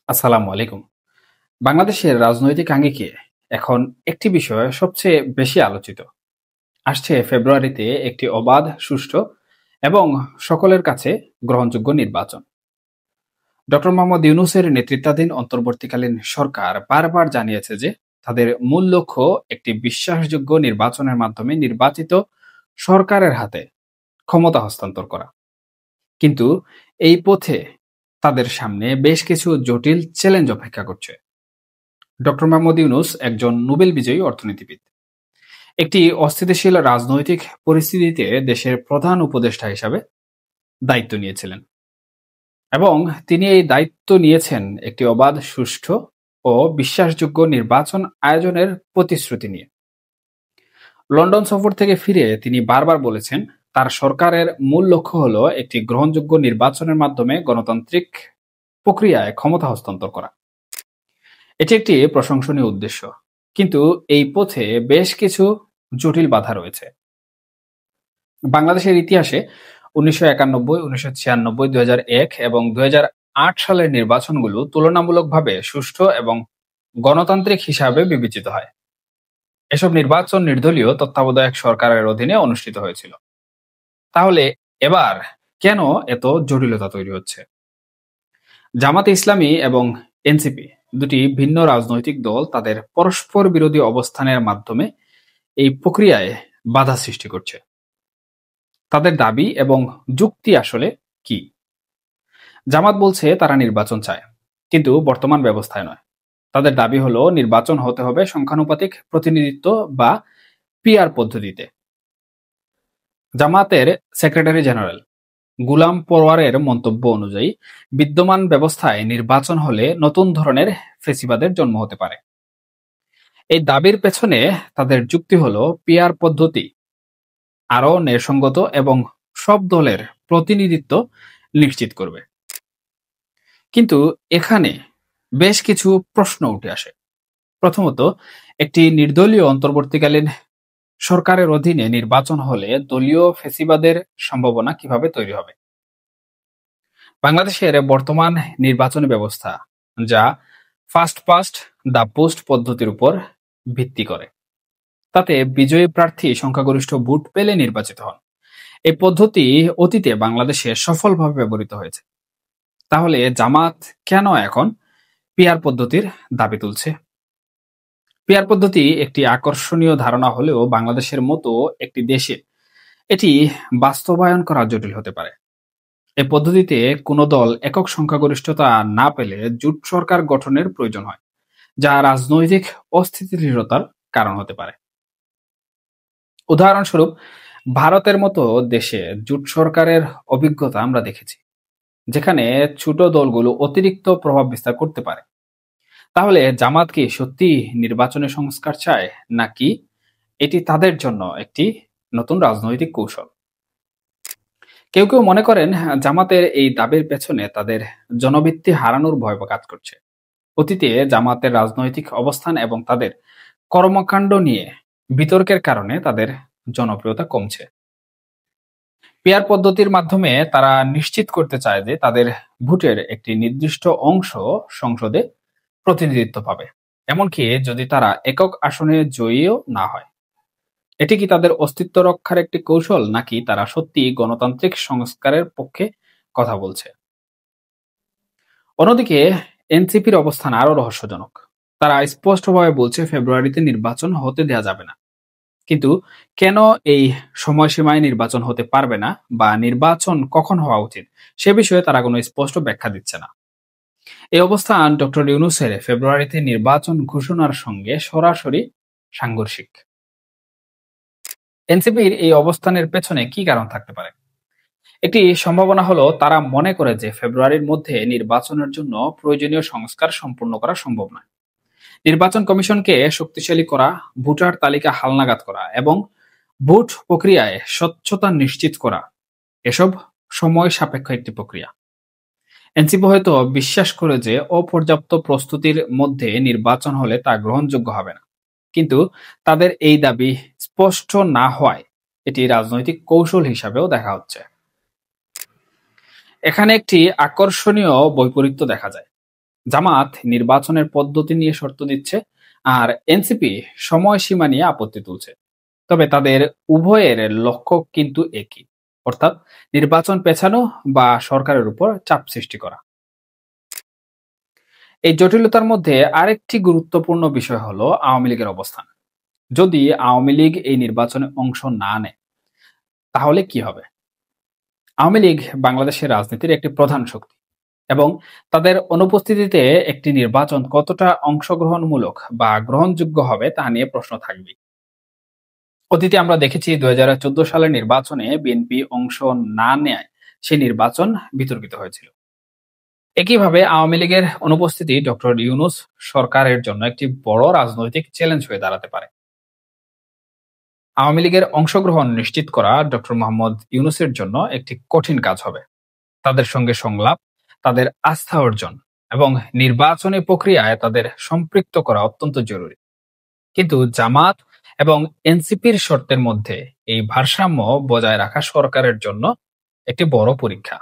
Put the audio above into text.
আসসালামু আলাইকুম। বাংলাদেশের রাজনৈতিক আঙ্গিকে এখন একটি বিষয় সবচেয়ে বেশি আলোচিত। আসছে ফেব্রুয়ারিতে একটি অবাধ, সুষ্ঠু এবং সকলের কাছে গ্রহণযোগ্য নির্বাচন। ডক্টর মোহাম্মদ ইউনূসের নেতৃত্বাধীন অন্তর্বর্তীকালীন সরকার বারবার জানিয়েছে যে তাদের মূল লক্ষ্য একটি বিশ্বাসযোগ্য নির্বাচনের মাধ্যমে নির্বাচিত সরকারের হাতে ক্ষমতা হস্তান্তর করা। কিন্তু এই পথে তাদের সামনে বেশ কিছু জটিল চ্যালেঞ্জ অপেক্ষা করছে। ডক্টর মোহাম্মদ ইউনূস একজন নোবেল বিজয়ী অর্থনীতিবিদ। একটি অস্থিতিশীল রাজনৈতিক পরিস্থিতিতে দেশের প্রধান উপদেষ্টা হিসাবে দায়িত্ব নিয়েছিলেন এবং তিনি এই দায়িত্ব নিয়েছেন একটি অবাধ, সুষ্ঠু ও বিশ্বাসযোগ্য নির্বাচন আয়োজনের প্রতিশ্রুতি নিয়ে। লন্ডন সফর থেকে ফিরে তিনি বারবার বলেছেন তার সরকারের মূল লক্ষ্য হলো একটি গ্রহণযোগ্য নির্বাচনের মাধ্যমে গণতান্ত্রিক প্রক্রিয়ায় ক্ষমতা হস্তান্তর করা। এটি একটি প্রশংসনীয় উদ্দেশ্য, কিন্তু এই পথে বেশ কিছু জটিল বাধা রয়েছে। বাংলাদেশের ইতিহাসে ১৯৯১, ১৯৯৬, ২০০১ এবং ২০০৮ সালের নির্বাচনগুলো তুলনামূলকভাবে সুষ্ঠু এবং গণতান্ত্রিক হিসাবে বিবেচিত হয়। এসব নির্বাচন নির্দলীয় তত্ত্বাবধায়ক সরকারের অধীনে অনুষ্ঠিত হয়েছিল। তাহলে এবার কেন এত জটিলতা তৈরি হচ্ছে? জামাতে ইসলামী এবং এনসিপি দুটি ভিন্ন রাজনৈতিক দল তাদের পরস্পর বিরোধী অবস্থানের মাধ্যমে এই প্রক্রিয়ায় বাধা সৃষ্টি করছে। তাদের দাবি এবং যুক্তি আসলে কি? জামাত বলছে তারা নির্বাচন চায়, কিন্তু বর্তমান ব্যবস্থায় নয়। তাদের দাবি হলো নির্বাচন হতে হবে সংখ্যানুপাতিক প্রতিনিধিত্ব বা পিআর পদ্ধতিতে। জামাতের সেক্রেটারি জেনারেল গুলাম পরওয়ারের মন্তব্য অনুযায়ী বিদ্যমান ব্যবস্থায় নির্বাচন হলে নতুন ধরনের ফেসিবাদের জন্ম হতে পারে। এই দাবির পেছনে তাদের যুক্তি হলো পিআর পদ্ধতি আরো ন্যায়সঙ্গত এবং সব দলের প্রতিনিধিত্ব নিশ্চিত করবে। কিন্তু এখানে বেশ কিছু প্রশ্ন উঠে আসে। প্রথমত, একটি নির্দলীয় অন্তর্বর্তীকালীন সরকারের অধীনে নির্বাচন হলে দলীয় ফ্যাসিবাদের সম্ভাবনা কিভাবে তৈরি হবে? বাংলাদেশের বর্তমান নির্বাচনী ব্যবস্থা, যা ফার্স্ট পাস্ট দ্য পোস্ট পদ্ধতির উপর ভিত্তি করে, তাতে বিজয়ী প্রার্থী সংখ্যাগরিষ্ঠ ভোট পেলে নির্বাচিত হন। এই পদ্ধতি অতীতে বাংলাদেশে সফলভাবে ব্যবহৃত হয়েছে। তাহলে জামাত কেন এখন পিআর পদ্ধতির দাবি তুলছে? পিআর পদ্ধতি একটি আকর্ষণীয় ধারণা হলেও বাংলাদেশের মতো একটি দেশে এটি বাস্তবায়ন করা জটিল হতে পারে। এই পদ্ধতিতে কোনো দল একক সংখ্যাগরিষ্ঠতা না পেলে জোট সরকার গঠনের প্রয়োজন হয়, যা রাজনৈতিক অস্থিতিশীলতার কারণ হতে পারে। উদাহরণস্বরূপ, ভারতের মতো দেশে জোট সরকারের অভিজ্ঞতা আমরা দেখেছি, যেখানে ছোট দলগুলো অতিরিক্ত প্রভাব বিস্তার করতে পারে। তাহলে জামাত কি সত্যি নির্বাচনী সংস্কার চায়, নাকি এটি তাদের জন্য একটি নতুন রাজনৈতিক কৌশল? কেউ কেউ মনে করেন জামাতের এই দাবির পেছনে তাদের জনভিত্তি হারানোর ভয় কাজ করছে। অতীতে জামাতের রাজনৈতিক অবস্থান এবং তাদের কর্মকাণ্ড নিয়ে বিতর্কের কারণে তাদের জনপ্রিয়তা কমছে। পিআর পদ্ধতির মাধ্যমে তারা নিশ্চিত করতে চায় যে তাদের ভোটের একটি নির্দিষ্ট অংশ সংসদে প্রতিনিধিত্ব পাবে, এমনকি যদি তারা একক আসনে জয়ীও না হয়। এটি কি তাদের অস্তিত্ব রক্ষার একটি কৌশল, নাকি তারা সত্যি গণতান্ত্রিক সংস্কারের পক্ষে কথা বলছে? অন্যদিকে এনসিপির অবস্থান আরো রহস্যজনক। তারা স্পষ্টভাবে বলছে ফেব্রুয়ারিতে নির্বাচন হতে দেয়া যাবে না। কিন্তু কেন এই সময়সীমায় নির্বাচন হতে পারবে না, বা নির্বাচন কখন হওয়া উচিত, সে বিষয়ে তারা কোনো স্পষ্ট ব্যাখ্যা দিচ্ছে না। এই অবস্থান ডক্টর ইউনূসের ফেব্রুয়ারিতে নির্বাচন ঘোষণার সঙ্গে সরাসরি সাংঘর্ষিক। এনসিপির এই অবস্থানের পেছনে কি কারণ থাকতে পারে? একটি সম্ভাবনা হলো তারা মনে করে যে ফেব্রুয়ারির মধ্যে নির্বাচনের জন্য প্রয়োজনীয় সংস্কার সম্পূর্ণ করা সম্ভব নয়। নির্বাচন কমিশনকে শক্তিশালী করা, ভোটার তালিকা হালনাগাদ করা এবং ভোট প্রক্রিয়ায় স্বচ্ছতা নিশ্চিত করা, এসব সময় সাপেক্ষ একটি প্রক্রিয়া। এনসিপি হয়তো বিশ্বাস করে যে অপর্যাপ্ত প্রস্তুতির মধ্যে নির্বাচন হলে তা গ্রহণযোগ্য হবে না। কিন্তু তাদের এই দাবি স্পষ্ট না হওয়ায় এটি রাজনৈতিক কৌশল হিসাবেও দেখা হচ্ছে। এখানে একটি আকর্ষণীয় বৈপরীত্য দেখা যায়। জামাত নির্বাচনের পদ্ধতি নিয়ে শর্ত দিচ্ছে, আর এনসিপি সময়সীমা নিয়ে আপত্তি তুলছে। তবে তাদের উভয়ের লক্ষ্য কিন্তু একই, অর্থাৎ নির্বাচন পেছানো বা সরকারের উপর চাপ সৃষ্টি করা। এই জটিলতার মধ্যে আরেকটি গুরুত্বপূর্ণ বিষয় হলো আওয়ামী লীগের অবস্থান। যদি আওয়ামী লীগ এই নির্বাচনে অংশ না নেয় তাহলে কি হবে? আওয়ামী লীগ বাংলাদেশের রাজনীতির একটি প্রধান শক্তি, এবং তাদের অনুপস্থিতিতে একটি নির্বাচন কতটা অংশগ্রহণমূলক বা গ্রহণযোগ্য হবে তা নিয়ে প্রশ্ন থাকবে। অতীতে আমরা দেখেছি 2014 সালের নির্বাচনে বিএনপি অংশ না নেয় সেই নির্বাচন বিতর্কিত হয়েছিল। একইভাবে আওয়ামী লীগের অনুপস্থিতি ডক্টর ইউনূস সরকারের জন্য একটি বড় রাজনৈতিক চ্যালেঞ্জ হয়ে দাঁড়াতে পারে। আওয়ামী লীগের অংশগ্রহণ নিশ্চিত করা ডক্টর মোহাম্মদ ইউনূসের জন্য একটি কঠিন কাজ হবে। তাদের সঙ্গে সংলাপ, তাদের আস্থা অর্জন এবং নির্বাচনী প্রক্রিয়ায় তাদের সম্পৃক্ত করা অত্যন্ত জরুরি। কিন্তু জামাত এবং এনসিপির শর্তের মধ্যে এই ভারসাম্য বজায় রাখা সরকারের জন্য একটি বড় পরীক্ষা।